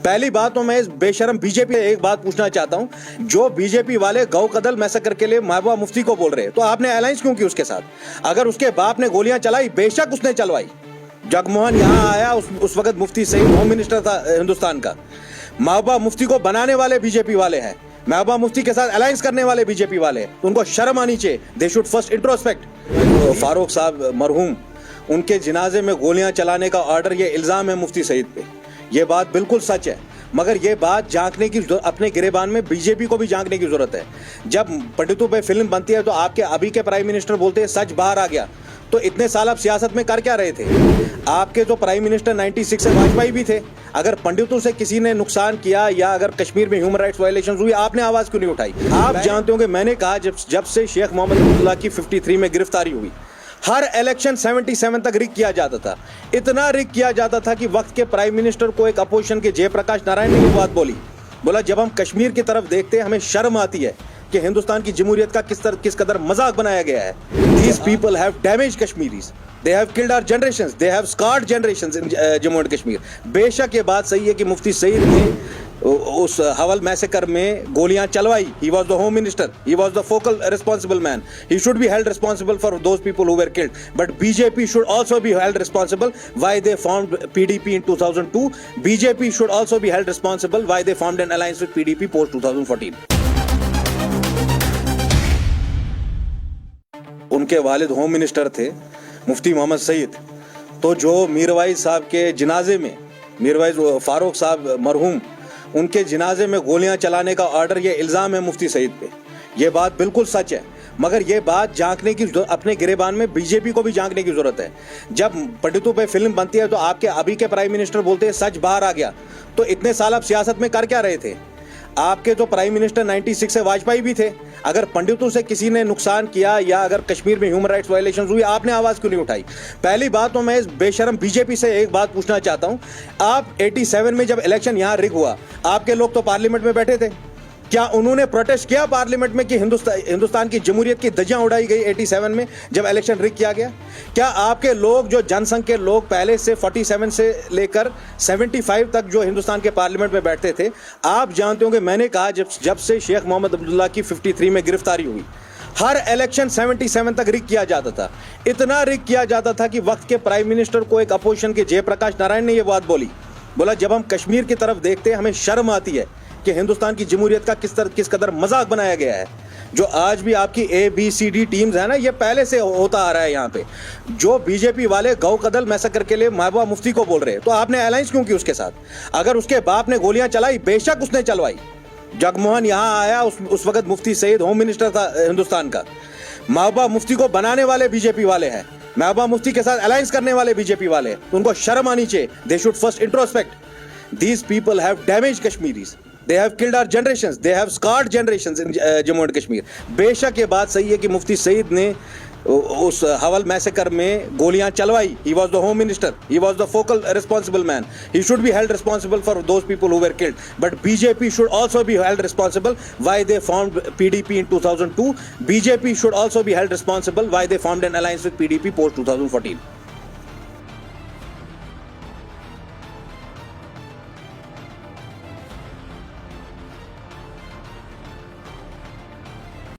पहली बात तो मैं इस बेशरम बीजेपी एक बात पूछना चाहता हूं, जो बीजेपी वाले गौ कदल मैसेकर के लिए महबूबा मुफ्ती को बोल रहे हैं, तो आपने अलायंस क्यों की उसके साथ? अगर उसके बाप ने गोलियां चलाई, बेशक उसने चलवाई। जगमोहन यहां आया, उस वक्त मुफ्ती सईद होम मिनिस्टर था हिंदुस्तान का। महबूबा मुफ्ती को बनाने वाले बीजेपी वाले हैं, महबूबा मुफ्ती के साथ अलायंस करने वाले बीजेपी वाले हैं, तो उनको शर्म आनी चाहिए। They should first introspect. Farooq साहब मरहूम, उनके जिनाजे में गोलियां चलाने का ऑर्डर, ये इल्जाम है मुफ्ती सईद पे। ये बात बिल्कुल सच है, मगर ये बात झांकने की, अपने गिरेबान में बीजेपी को भी झांकने की जरूरत है। जब पंडितों पे फिल्म बनती है तो आपके अभी के प्राइम मिनिस्टर बोलते हैं सच बाहर आ गया, तो इतने साल आप सियासत में कर क्या रहे थे? आपके तो प्राइम मिनिस्टर 96 से वाजपेयी भी थे। अगर पंडितों से किसी ने नुकसान किया या अगर कश्मीर में ह्यूमन राइट्स वायलेशन हुई, आपने आवाज क्यों नहीं उठाई? आप जानते होंगे, मैंने कहा जब से शेख मोहम्मद अब्दुल्ला की 53 में गिरफ्तारी हुई, हर इलेक्शन 77 तक रिग किया जाता था। इतना रिग किया जाता था कि वक्त के प्राइम मिनिस्टर को एक अपोजिशन के जयप्रकाश नारायण ने ये बात बोला, जब हम कश्मीर की तरफ देखते हैं हमें शर्म आती है कि हिंदुस्तान की जमहूरियत का किस कदर मजाक बनाया गया है। These people have damaged Kashmiris. They have killed our generations. They have scarred generations in Jammu and Kashmir. बेशक ये बात सही है कि मुफ्ती सईद ने उस हवल मैसेकर में गोलियां चलवाई। He was the home minister. He was the focal responsible man. He should be held responsible for those people who were killed. But BJP should also be held responsible why they formed PDP in 2002. BJP should also be held responsible why they formed an alliance with PDP post 2014. उनके वालिद home minister थे मुफ्ती मोहम्मद सईद, तो जो मीरवाइज साहब के जिनाजे में, मीरवाइज फारूक साहब मरहूम, उनके जिनाजे में गोलियां चलाने का ऑर्डर, ये इल्ज़ाम है मुफ्ती सईद पे। ये बात बिल्कुल सच है, मगर ये बात झांकने की, अपने गिरेबान में बीजेपी को भी झांकने की जरूरत है। जब पंडितों पे फिल्म बनती है तो आपके अभी के प्राइम मिनिस्टर बोलते हैं सच बाहर आ गया, तो इतने साल आप सियासत में कर क्या रहे थे? आपके तो प्राइम मिनिस्टर 96 से वाजपेयी भी थे। अगर पंडितों से किसी ने नुकसान किया या अगर कश्मीर में ह्यूमन राइट्स वायलेशन हुई, आपने आवाज क्यों नहीं उठाई? पहली बात तो मैं इस बेशरम बीजेपी से एक बात पूछना चाहता हूं, आप 87 में जब इलेक्शन यहां रिग हुआ, आपके लोग तो पार्लियामेंट में बैठे थे, क्या उन्होंने प्रोटेस्ट किया पार्लियामेंट में कि हिंदुस्तान की जमहूरियत की धज्जियां उड़ाई गई 87 में जब इलेक्शन रिग किया गया? क्या आपके लोग, जो जनसंघ के लोग पहले से 47 से लेकर 75 तक जो हिंदुस्तान के पार्लियामेंट में बैठते थे, आप जानते होंगे, मैंने कहा जब से शेख मोहम्मद अब्दुल्ला की 53 में गिरफ्तारी हुई, हर इलेक्शन 77 तक रिग किया जाता था। इतना रिग किया जाता था कि वक्त के प्राइम मिनिस्टर को एक अपोजिशन के जयप्रकाश नारायण ने यह बात बोला, जब हम कश्मीर की तरफ देखते हैं हमें शर्म आती है कि हिंदुस्तान की जमहूरियत का किस कदर मजाक बनाया गया है। जो आज भी आपकी ABCD टीम्स है ना, ये पहले से होता आ रहा है यहाँ पे। जो बीजेपी वाले गौ कदल मैसेकर के लिए महबूबा मुफ्ती को बोल रहे हैं, तो आपने अलायंस क्यों की उसके साथ? अगर उसके बाप ने गोलियां चलाई, बेशक उसने चलवाई। जगमोहन यहां आया, उस वक्त मुफ्ती सईद होम मिनिस्टर था हिंदुस्तान का। महबूबा मुफ्ती को बनाने वाले बीजेपी वाले हैं, महबूबा मुफ्ती के साथ अलायंस करने वाले बीजेपी वाले हैं, तो उनको शर्म आनी चाहिए। They should first introspect. These people have damaged Kashmiris. They have killed our generations. They have scarred generations in Jammu and Kashmir. बेशक ये बात सही है कि मुफ्ती सईद ने उस हवल मैसेकर में गोलियां चलवाई। He was the home minister. He was the focal responsible man. He should be held responsible for those people who were killed. But BJP should also be held responsible why they formed PDP in 2002. BJP should also be held responsible why they formed an alliance with PDP post 2014.